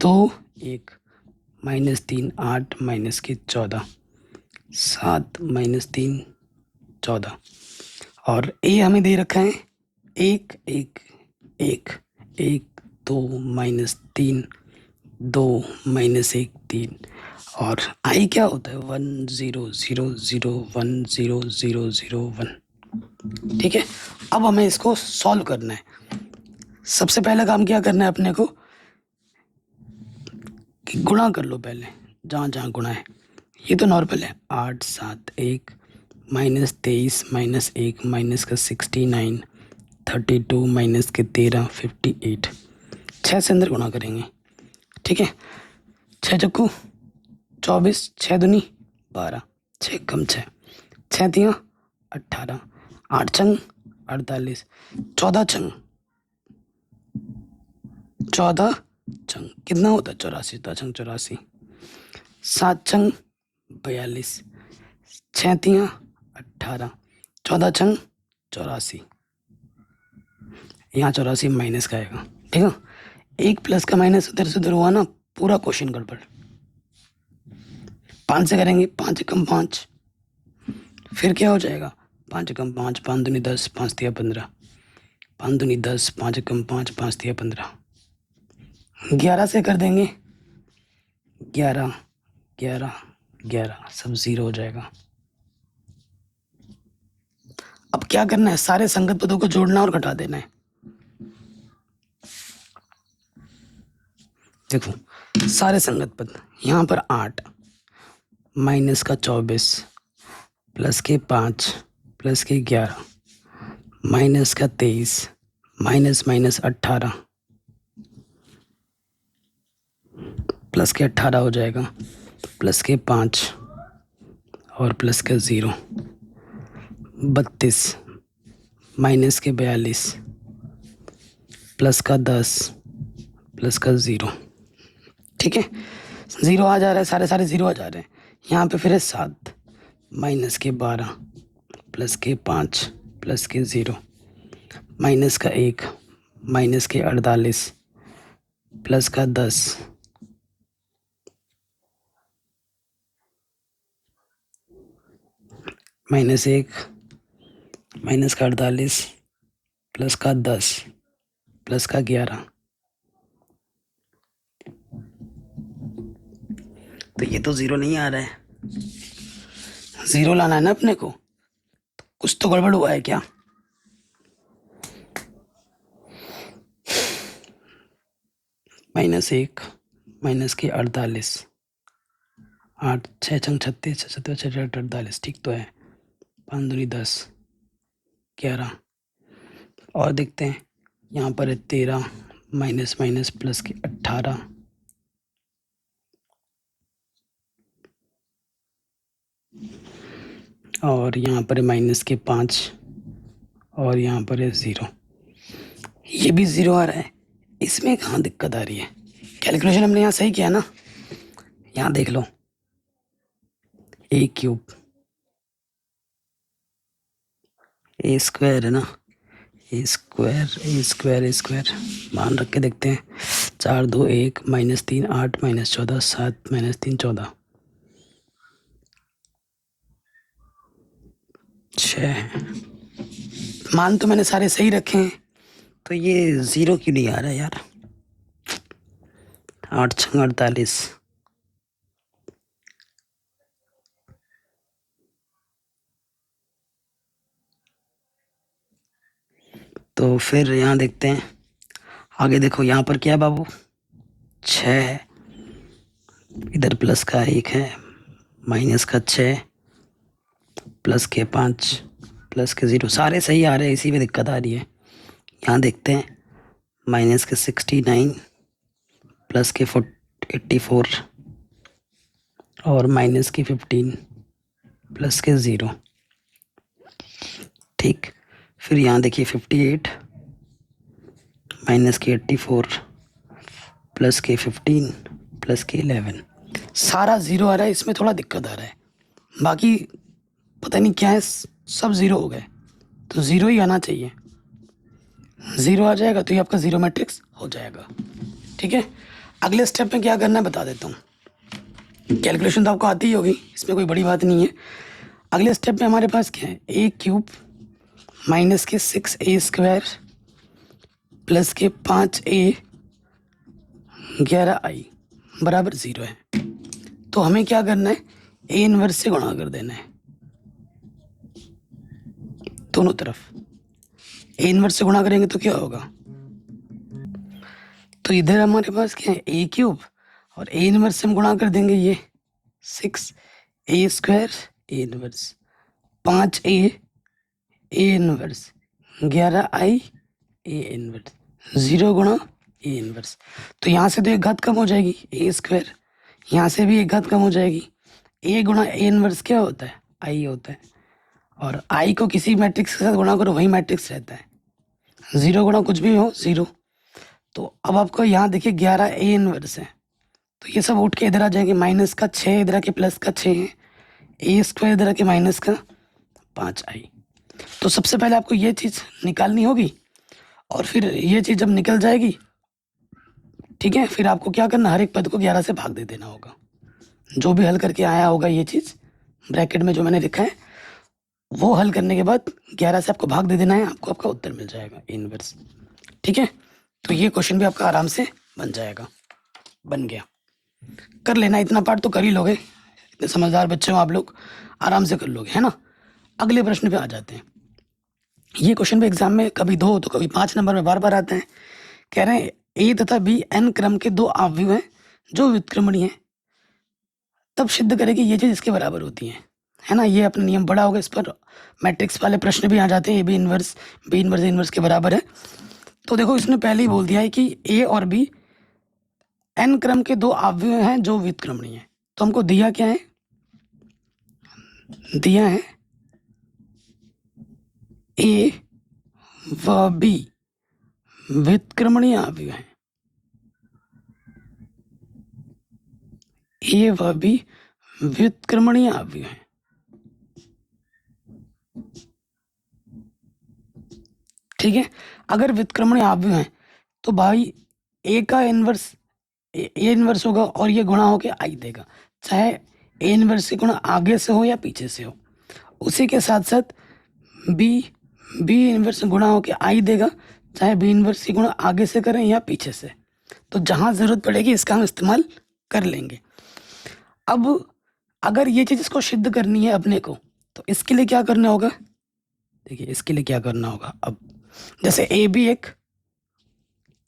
Speaker 1: 2 1 -3 8 -14 7 -3 14 और ए हमें दे रखा है 1 1 1 1 2 -3 2 -1 3 और आई क्या होता है 1 0 0 0 1 0 0 0 1। ठीक है, अब हमें इसको सॉल्व करना है। सबसे पहला काम क्या करना है अपने को कि गुणा कर लो पहले, जहाँ जहाँ गुणा है। ये तो नॉर्मल है, 8 7 1 -23 -1 -69 32 -13 58 6 से अंदर गुणा करेंगे। ठीक है, 6 चक्कू 24 6 दूनी 12 6 कम 6 6 तिया 18 8 छंग 48 14 छंग 14 छंग कितना होता है 84 छंग 84 7 छंग 42 6 तिया 18 14 छंग 84 यहाँ 84 माइनस का आएगा। ठीक है, एक प्लस का माइनस उधर से उधर हुआ ना, पूरा क्वेश्चन गड़बड़। 5 से करेंगे 5 कम 5 फिर क्या हो जाएगा 5 कम 5 5 दूनी 10 5 तिया 15 5 दूनी 10 5 कम 5 5 तिया 15 11 से कर देंगे 11 11 11 सब 0 हो जाएगा। अब क्या करना है, सारे संगत पदों को जोड़ना और घटा देना है। देखो सारे संगत पद, यहाँ पर 8 माइनस का 24 प्लस के 5 प्लस के 11 माइनस का 23 माइनस माइनस 18 प्लस के 18 हो जाएगा प्लस के 5 और प्लस का 0 32 माइनस के 42 प्लस का 10 प्लस का 0। ठीक है, 0 आ जा रहा है, सारे 0 आ जा रहे हैं। यहाँ पे फिर है 7 माइनस के 12 प्लस के 5 प्लस के 0 माइनस का 1 माइनस के 48 प्लस का 10 माइनस 1 माइनस का 48 प्लस का 10 प्लस का 11। तो ये तो 0 नहीं आ रहा है, 0 लाना है ना अपने को, तो कुछ तो गड़बड़ हुआ है क्या। -1 माइनस के 48 8 6 छंग 36 6 6 48 ठीक तो है। 5 दूनी 10 11 और देखते हैं, यहाँ पर है 13 माइनस माइनस प्लस के 18 और यहाँ पर है माइनस के 5 और यहाँ पर है 0। ये भी 0 आ रहा है, इसमें कहाँ दिक्कत आ रही है। कैलकुलेशन हमने यहाँ सही किया ना, यहाँ देख लो a क्यूब ए स्क्वायर है ना, ए स्क्वायर मान रख के देखते हैं। 4 2 1 -3 8 -14 7 -3 14 6 मान तो मैंने सारे सही रखे हैं, तो ये 0 क्यों नहीं आ रहा है यार। 8 6 48 तो फिर यहाँ देखते हैं आगे। देखो यहाँ पर क्या है बाबू, 6 है, इधर प्लस का 1 है, माइनस का 6 प्लस के 5 प्लस के 0 सारे सही आ रहे हैं, इसी में दिक्कत आ रही है। यहाँ देखते हैं माइनस के 69 प्लस के 84 और माइनस की 15 प्लस के 0। ठीक, फिर यहाँ देखिए 58 माइनस के 84 प्लस के 15 प्लस के 11 सारा 0 आ रहा है, इसमें थोड़ा दिक्कत आ रहा है। बाकी पता नहीं क्या है, सब 0 हो गए, तो 0 ही आना चाहिए। 0 आ जाएगा तो ये आपका 0 मैट्रिक्स हो जाएगा। ठीक है, अगले स्टेप में क्या करना है बता देता हूँ। कैलकुलेशन तो आपको आती ही होगी, इसमें कोई बड़ी बात नहीं है। अगले स्टेप में हमारे पास क्या है, ए क्यूब माइनस के 6a² प्लस के 5a 11i बराबर 0 है। तो हमें क्या करना है, ए इनवर्स से गुणा कर देना है दोनों तरफ। ए इनवर्स से गुणा करेंगे तो क्या होगा, तो इधर हमारे पास क्या है, ए क्यूब, और ए इनवर्स से हम गुणा कर देंगे ये 6a² A inverse 5a A inverse 11i A inverse 0 गुणा ए इनवर्स। तो यहाँ से तो एक घात कम हो जाएगी a², यहाँ से भी एक घात कम हो जाएगी। ए गुणा ए इनवर्स क्या होता है, आई होता है, और आई को किसी मैट्रिक्स के साथ गुणा करो वही मैट्रिक्स रहता है। 0 गुणा कुछ भी हो 0। तो अब आपको यहाँ देखिए 11 ए इनवर्स है, तो ये सब उठ के इधर आ जाएंगे, माइनस का 6 इधर आके प्लस का 6 है, a² इधर आके माइनस का 5i। तो सबसे पहले आपको ये चीज़ निकालनी होगी, और फिर ये चीज़ जब निकल जाएगी, ठीक है, फिर आपको क्या करना, हर एक पद को 11 से भाग दे देना होगा। जो भी हल करके आया होगा ये चीज़ ब्रैकेट में जो मैंने लिखा है, वो हल करने के बाद 11 से आपको भाग दे देना है, आपको आपका उत्तर मिल जाएगा इनवर्स। ठीक है, तो ये क्वेश्चन भी आपका आराम से बन जाएगा। बन गया, कर लेना, इतना पार्ट तो कर ही लोगे, इतने समझदार बच्चे हो आप लोग, आराम से कर लोगे, है ना। अगले प्रश्न पे आ जाते हैं। ये क्वेश्चन भी एग्जाम में कभी 2 तो कभी 5 नंबर में बार बार आते हैं। कह रहे हैं ए तथा बी एन क्रम के 2 अवयव हैं जो व्युत्क्रमणीय हैं, तब सिद्ध करें कि ये चीज़ इसके बराबर होती है ना। ये अपना नियम बड़ा होगा, इस पर मैट्रिक्स वाले प्रश्न भी आ जाते हैं। A B inverse B inverse A inverse के बराबर है। तो देखो इसने पहले ही बोल दिया है कि ए और बी एन क्रम के 2 अवयव हैं जो व्युत्क्रमणीय हैं। तो हमको दिया क्या है, दिया है ए व बी व्युत्क्रमणीय अवयव हैं, ए व बी व्युत्क्रमणीय अवयव हैं। ठीक है, अगर व्युत्क्रमणीय अवयव हैं तो भाई ए का इनवर्स ए इनवर्स होगा और ये गुणा होके आई देगा, चाहे ए इनवर्स से गुणा आगे से हो या पीछे से हो। उसी के साथ साथ बी इनवर्स गुणा होके आई देगा, चाहे बी इनवर्स की गुणा आगे से करें या पीछे से। तो जहाँ ज़रूरत पड़ेगी इसका हम इस्तेमाल कर लेंगे। अब अगर ये चीज़ इसको सिद्ध करनी है अपने को, तो इसके लिए क्या करना होगा, देखिए इसके लिए क्या करना होगा। अब जैसे ए बी एक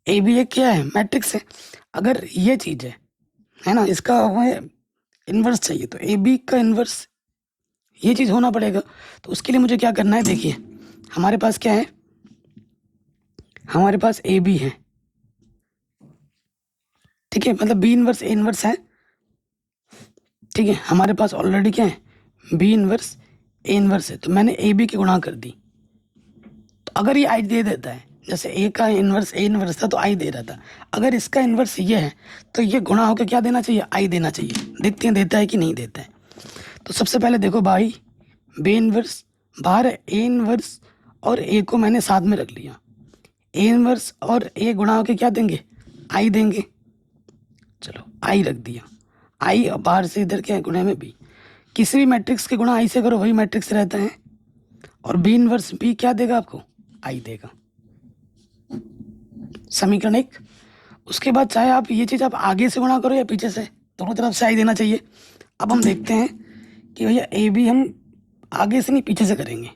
Speaker 1: क्या है, मैट्रिक्स है। अगर ये चीज़ है ना, इसका हमें इन्वर्स चाहिए, तो ए बी का इन्वर्स ये चीज़ होना पड़ेगा। तो उसके लिए मुझे क्या करना है, देखिए हमारे पास क्या है, हमारे पास ए बी है, ठीक है, मतलब बी इनवर्स ए इनवर्स है। ठीक है, हमारे पास ऑलरेडी क्या है, बी इनवर्स ए इनवर्स है, तो मैंने ए बी की गुणा कर दी। तो अगर ये आई दे देता है, जैसे ए का इनवर्स ए इनवर्स था तो आई दे रहा था, अगर इसका इनवर्स ये है तो ये गुणा होकर क्या देना चाहिए, आई देना चाहिए। देखते हैं देता है कि नहीं देता है। तो सबसे पहले देखो भाई, बी इनवर्स बाहर है, ए इनवर्स और ए को मैंने साथ में रख लिया। ए इनवर्स और ए गुणा होकर क्या देंगे, आई देंगे। चलो आई रख दिया, आई बाहर से इधर क्या है, गुणा में बी। किसी भी मैट्रिक्स के गुणा आई से करो वही मैट्रिक्स रहता है, और बी इनवर्स बी क्या देगा आपको, आई देगा। समीकरण 1। उसके बाद चाहे आप ये चीज़ आप आगे से गुणा करो या पीछे से, दोनों तरफ से आई देना चाहिए। अब हम देखते हैं कि भैया ए बी हम आगे से नहीं पीछे से करेंगे।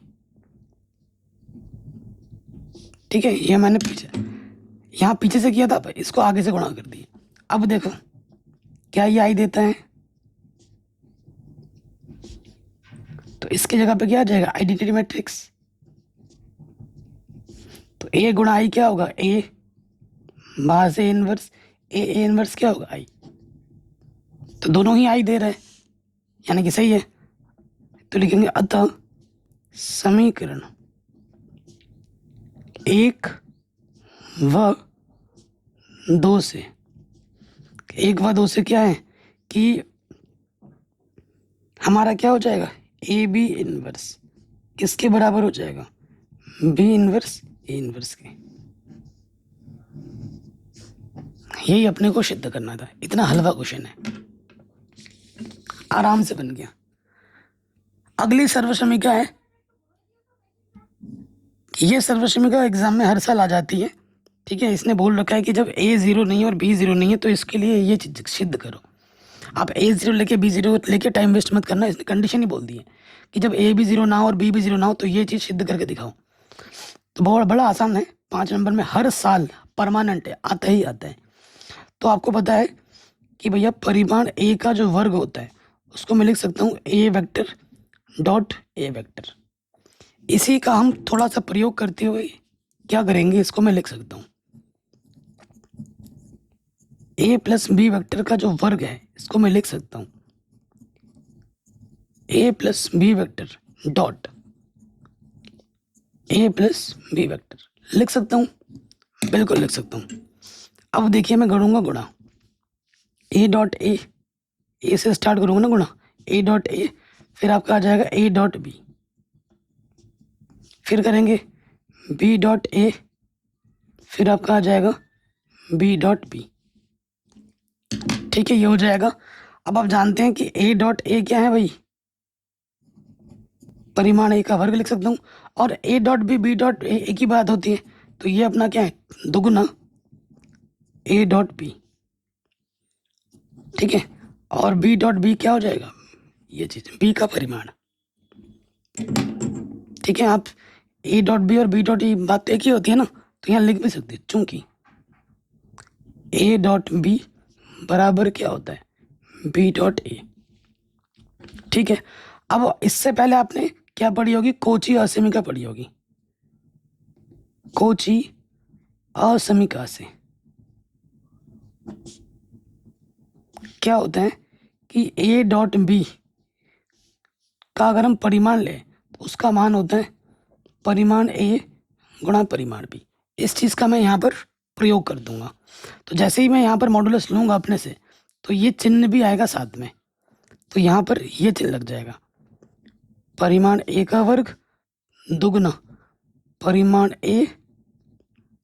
Speaker 1: ठीक है, ये मैंने यहाँ पीछे से किया था, इसको आगे से गुणा कर दिया। अब देखो क्या ये आई देता है, तो इसके जगह पे क्या आ जाएगा, आइडेंटिटी मैट्रिक्स। तो ए गुणा आई क्या होगा, ए बाहर से इनवर्स ए इनवर्स क्या होगा, आई। तो दोनों ही आई दे रहे हैं, यानी कि सही है। तो लिखेंगे अतः समीकरण 1 व 2 से, 1 व 2 से क्या है कि हमारा क्या हो जाएगा, ए बी इनवर्स किसके बराबर हो जाएगा, बी इनवर्स ए इनवर्स के। यही अपने को सिद्ध करना था। इतना हलवा क्वेश्चन है, आराम से बन गया। अगली सर्वसमीका है, ये सर्वसमीका एग्जाम में हर साल आ जाती है। ठीक है, इसने बोल रखा है कि जब a 0 नहीं है और b 0 नहीं है तो इसके लिए ये चीज सिद्ध करो। आप a 0 लेके b 0 लेके टाइम वेस्ट मत करना, इसने कंडीशन ही बोल दी है कि जब a भी 0 ना हो और b भी 0 ना हो तो ये चीज़ सिद्ध करके दिखाओ। तो बहुत बड़ा आसान है, 5 नंबर में हर साल परमानेंट है, आता ही आता है। तो आपको पता है कि भैया परिमाण a का जो वर्ग होता है उसको मैं लिख सकता हूँ a vector dot a vector. इसी का हम थोड़ा सा प्रयोग करते हुए क्या करेंगे, इसको मैं लिख सकता हूँ a प्लस बी वेक्टर का जो वर्ग है इसको मैं लिख सकता हूँ a plus b vector dot a plus b vector. लिख सकता हूँ, बिल्कुल लिख सकता हूँ। अब देखिए मैं गढ़ूंगा गुणा a डॉट ए से स्टार्ट करूँगा ना गुणा a डॉट ए, फिर आपका आ जाएगा a डॉट बी, फिर करेंगे b डॉट ए, फिर आपका आ जाएगा b डॉट बी। ठीक है, ये हो जाएगा। अब आप जानते हैं कि a डॉट ए क्या है भाई, परिमाण a का वर्ग लिख सकता हूँ, और a dot b dot a एक ही बात होती है, तो ये अपना क्या है, दुगुना a डॉट बी। ठीक है, और b डॉट बी क्या हो जाएगा, ये चीज b का परिमाण। ठीक है, आप a डॉट बी और b डॉट ई बात तो एक ही होती है ना, तो यहाँ लिख भी सकते हैं, चूंकि a डॉट बी बराबर क्या होता है b डॉट ए। ठीक है, अब इससे पहले आपने क्या पढ़ी होगी, कोची असमीका पढ़ी होगी, कोची असमीका से क्या होता है कि a डॉट बी का अगर हम परिमाण लें तो उसका मान होता है परिमाण a गुणा परिमाण b। इस चीज़ का मैं यहाँ पर प्रयोग कर दूंगा। तो जैसे ही मैं यहाँ पर मॉडुलस लूँगा अपने से तो ये चिन्ह भी आएगा साथ में, तो यहाँ पर ये चिन्ह लग जाएगा, परिमाण a का वर्ग दुगना परिमाण a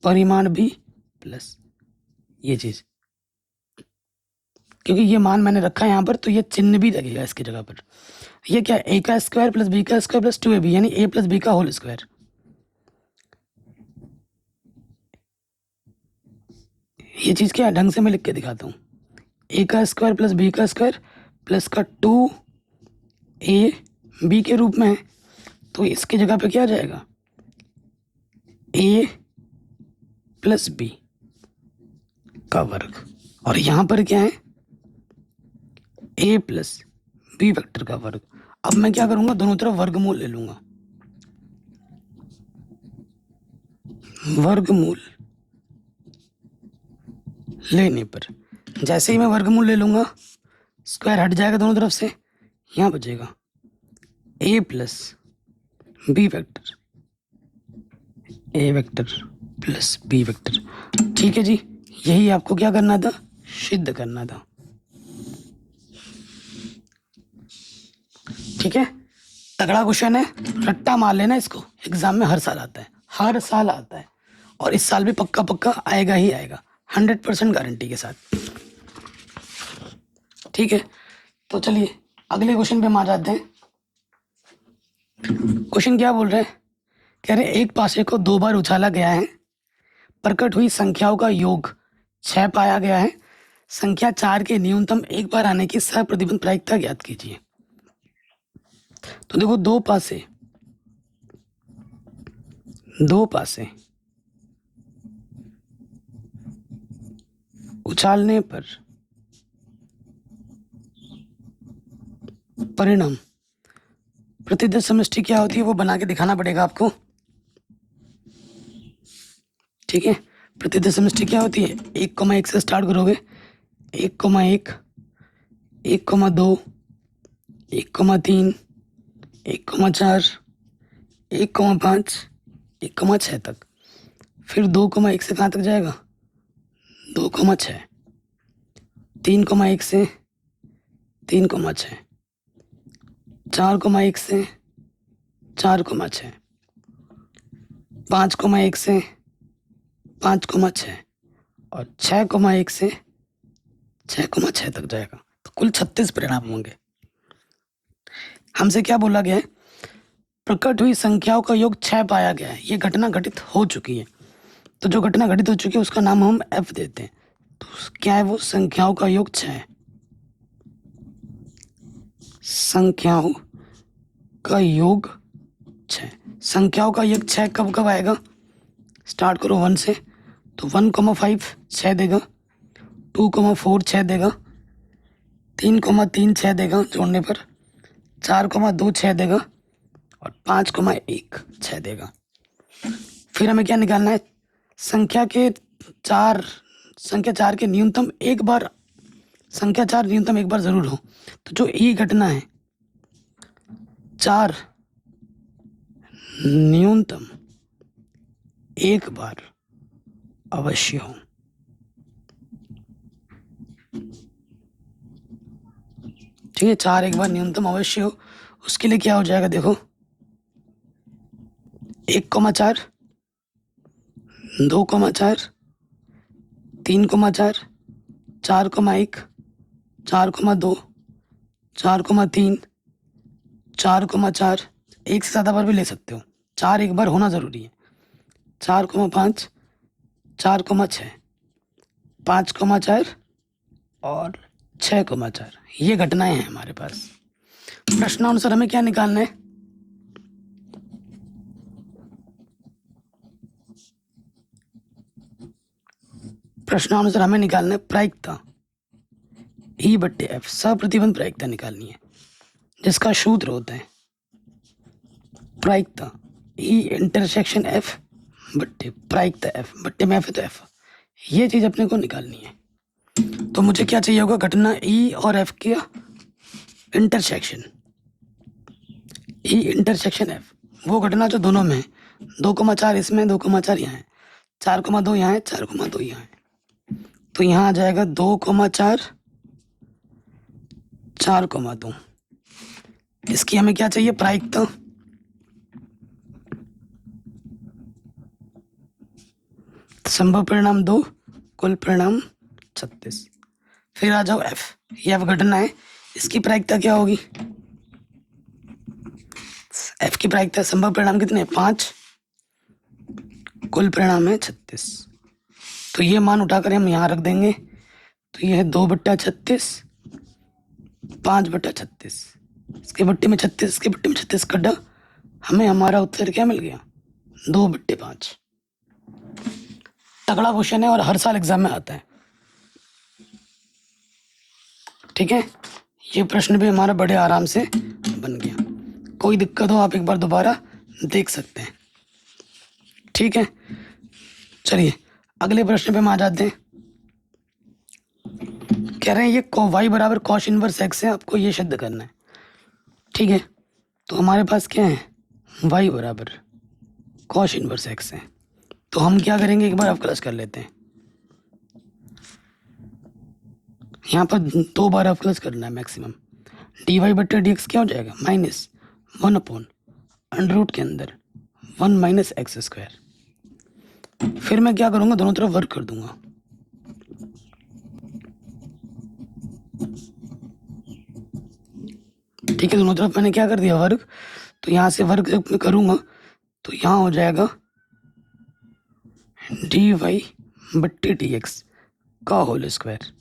Speaker 1: परिमाण b प्लस ये चीज़, क्योंकि ये मान मैंने रखा है यहाँ पर तो ये चिन्ह भी लगेगा इसकी जगह पर। ये क्या है, a का स्क्वायर प्लस b का स्क्वायर प्लस 2ab, यानी a प्लस बी का होल स्क्वायर। ये चीज़ क्या है, ढंग से मैं लिख के दिखाता हूँ, a का स्क्वायर प्लस b का स्क्वायर प्लस का 2ab के रूप में है, तो इसकी जगह पे क्या आ जाएगा, a प्लस बी का वर्ग, और यहाँ पर क्या है a प्लस बी वेक्टर का वर्ग। अब मैं क्या करूँगा, दोनों तरफ वर्गमूल ले लूँगा, वर्गमूल लेने पर जैसे ही मैं वर्गमूल ले लूँगा स्क्वायर हट जाएगा दोनों तरफ से, यहाँ बचेगा a plus b vector, a vector plus b vector. ठीक है जी, यही आपको क्या करना था, सिद्ध करना था। ठीक है, तगड़ा क्वेश्चन है, रट्टा मार लेना इसको, एग्जाम में हर साल आता है, हर साल आता है, और इस साल भी पक्का पक्का आएगा ही आएगा, 100% गारंटी के साथ। ठीक है, तो चलिए अगले क्वेश्चन पे हम आ जाते हैं। क्वेश्चन क्या बोल रहे हैं, कह रहे एक पासे को 2 बार उछाला गया है, प्रकट हुई संख्याओं का योग 6 पाया गया है, संख्या 4 के न्यूनतम एक बार आने की सहप्रतिबंध प्रायिकता ज्ञात कीजिए। तो देखो दो पासे उछालने पर परिणाम प्रतिदय समष्टि क्या होती है वो बना के दिखाना पड़ेगा आपको। ठीक है, प्रतिदय समष्टि क्या होती है, 1,1 से स्टार्ट करोगे, 1,1 1,2 1,3 1,4 1,5 1,6 तक, फिर 2,1 से कहाँ तक जाएगा, 2,6 3,1 से 3,6 4,1 से 4,6 5,1 से 5,6 और 6,1 से 6,6 तक जाएगा, तो कुल 36 परिणाम होंगे। हमसे क्या बोला गया है, प्रकट हुई संख्याओं का योग 6 पाया गया है। ये घटना घटित हो चुकी है, तो जो घटना घटित हो चुकी है उसका नाम हम f देते हैं। तो क्या है वो, संख्याओं का योग 6 है। संख्याओं का योग 6, संख्याओं का योग 6 कब कब आएगा, स्टार्ट करो 1 से, तो 1,5 6 देगा, 2,4 6 देगा, 3,3 6 देगा जोड़ने पर, 4,2 6 देगा और 5,1 6 देगा। फिर हमें क्या निकालना है, संख्या 4 के न्यूनतम एक बार, संख्या 4 न्यूनतम एक बार जरूर हो। तो जो ये घटना है 4 न्यूनतम एक बार अवश्य हो। ठीक है, 4 एक बार न्यूनतम अवश्य हो, उसके लिए क्या हो जाएगा देखो, 1,4 2,4 3,4 4,1 4,2 4,3 4,4, एक से ज़्यादा बार भी ले सकते हो, 4 एक बार होना ज़रूरी है, 4,5 4,6 5,4 और 6,4, ये घटनाएं हैं हमारे पास। प्रश्नानुसार हमें क्या निकालना है, प्रश्नानुसार हमें निकालना है प्रायिकता E/F, सप्रतिबंध प्रायिकता निकालनी है, जिसका सूत्र होता है प्रायिकता E/F बट्टे प्रायिकता F, बट्टे में F है तो F, ये चीज़ अपने को निकालनी है। तो मुझे क्या चाहिए होगा, घटना E और F के इंटरसेक्शन, E/F, वो घटना जो दोनों में है, 2,4 इसमें 2,4 यहाँ है, 4,2 यहाँ है, 4,2 यहाँ है, तो यहाँ आ जाएगा 2,4 4,2। इसकी हमें क्या चाहिए, प्रायिकता, संभव परिणाम 2, कुल परिणाम 36। फिर आ जाओ F, ये F घटना है, इसकी प्रायिकता क्या होगी, F की प्रायिकता, संभव परिणाम कितने 5, कुल परिणाम है 36, तो ये मान उठाकर हम यहाँ रख देंगे, तो ये है 2/36 5/36, इसके बट्टे में 36, इसके बट्टे में 36 कटा, हमें हमारा उत्तर क्या मिल गया, 2/5। तगड़ा क्वेश्चन है और हर साल एग्जाम में आता है। ठीक है, ये प्रश्न भी हमारा बड़े आराम से बन गया, कोई दिक्कत हो आप एक बार दोबारा देख सकते हैं। ठीक है, चलिए अगले प्रश्न पे हम आ जाते हैं। कह रहे हैं ये y बराबर cos इनवर्स x है, आपको ये सिद्ध करना है। ठीक है, तो हमारे पास क्या है, y बराबर cos इनवर्स x है, तो हम क्या करेंगे, एक बार अवकलज कर लेते हैं। यहाँ पर 2 बार अवकलज करना है मैक्सिमम, dy/dx क्या हो जाएगा, -1/√, के अंदर 1 - x²। फिर मैं क्या करूँगा, दोनों तरफ वर्क कर दूंगा, ठीक है, दोनों तरफ मैंने क्या कर दिया, वर्ग, तो यहाँ से वर्ग जब मैं करूँगा तो यहाँ हो जाएगा dy/dx का होल स्क्वायर,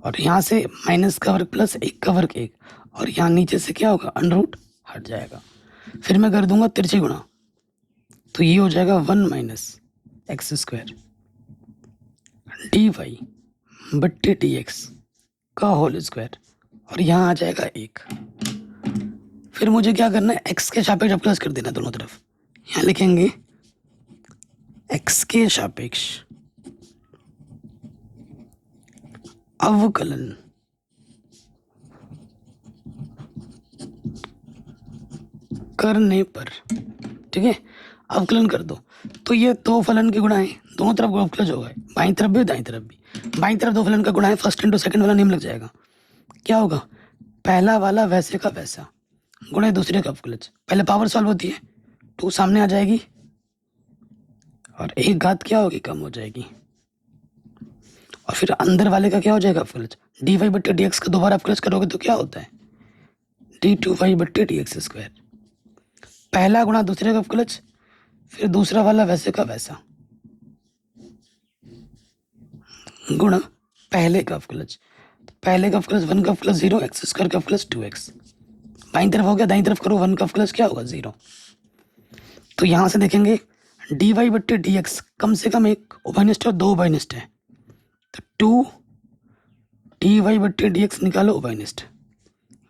Speaker 1: और यहाँ से माइनस का वर्ग प्लस 1 का वर्ग 1, और यहाँ नीचे से क्या होगा, √ हट जाएगा। फिर मैं कर दूंगा तिरछे गुणा, तो ये हो जाएगा 1 - x² dy/dx का होल स्क्वायर, और यहाँ आ जाएगा 1। फिर मुझे क्या करना है, x के सापेक्ष अवकलज कर देना दोनों तरफ। यहाँ लिखेंगे x के सापेक्ष अवकलन करने पर, ठीक है, अवकलन कर दो, तो ये 2 फलन के गुणा है, दोनों तरफ अवकलज होगा, बाईं तरफ भी दाईं तरफ भी, बाईं तरफ 2 फलन का गुणा है, फर्स्ट इंटू सेकंड वाला नियम लग जाएगा। क्या होगा, पहला वाला वैसे का वैसा गुणे दूसरे का अवकलज, पहले पावर सॉल्व होती है, 2 सामने आ जाएगी और एक घात क्या होगी, कम हो जाएगी। और फिर अंदर वाले का क्या हो जाएगा अवकलज, डी वाई बट्टे डी एक्स का दोबारा अवकलज करोगे तो क्या होता है, डी टू वाई बट्टे डी एक्स स्क्वायर। पहला गुणा दूसरे का अवकलज, फिर दूसरा वाला वैसे का वैसा गुणा पहले का अवकलज। पहले का अवकलज 1 का अवकलज 0, एक्स स्क्वायर का अवकलज 2x। बाईं तरफ हो गया, दाईं तरफ करो, 1 का अवकलज क्या होगा 0। तो यहाँ से देखेंगे डी वाई बट्टे डी एक्स कम से कम एक उभयनिष्ठ और दो उभयनिष्ठ है, तो 2 डी वाई बट्टे डी एक्स निकालो उभयनिष्ठ,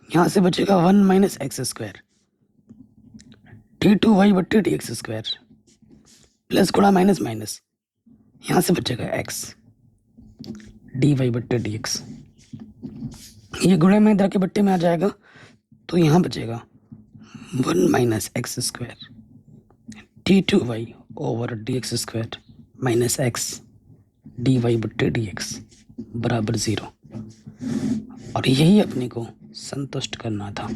Speaker 1: यहाँ से बचेगा 1 minus x square d two y बट्टे डी एक्स स्क्वायर प्लस गुणा माइनस माइनस, यहाँ से बचेगा x डी वाई बट्टे डी एक्स। ये गुणे में इधर के बट्टे में आ जाएगा, तो यहाँ बचेगा 1 minus x square d two y over d x square minus x d y बट्टे डी एक्स बराबर 0। और यही अपने को संतुष्ट करना था।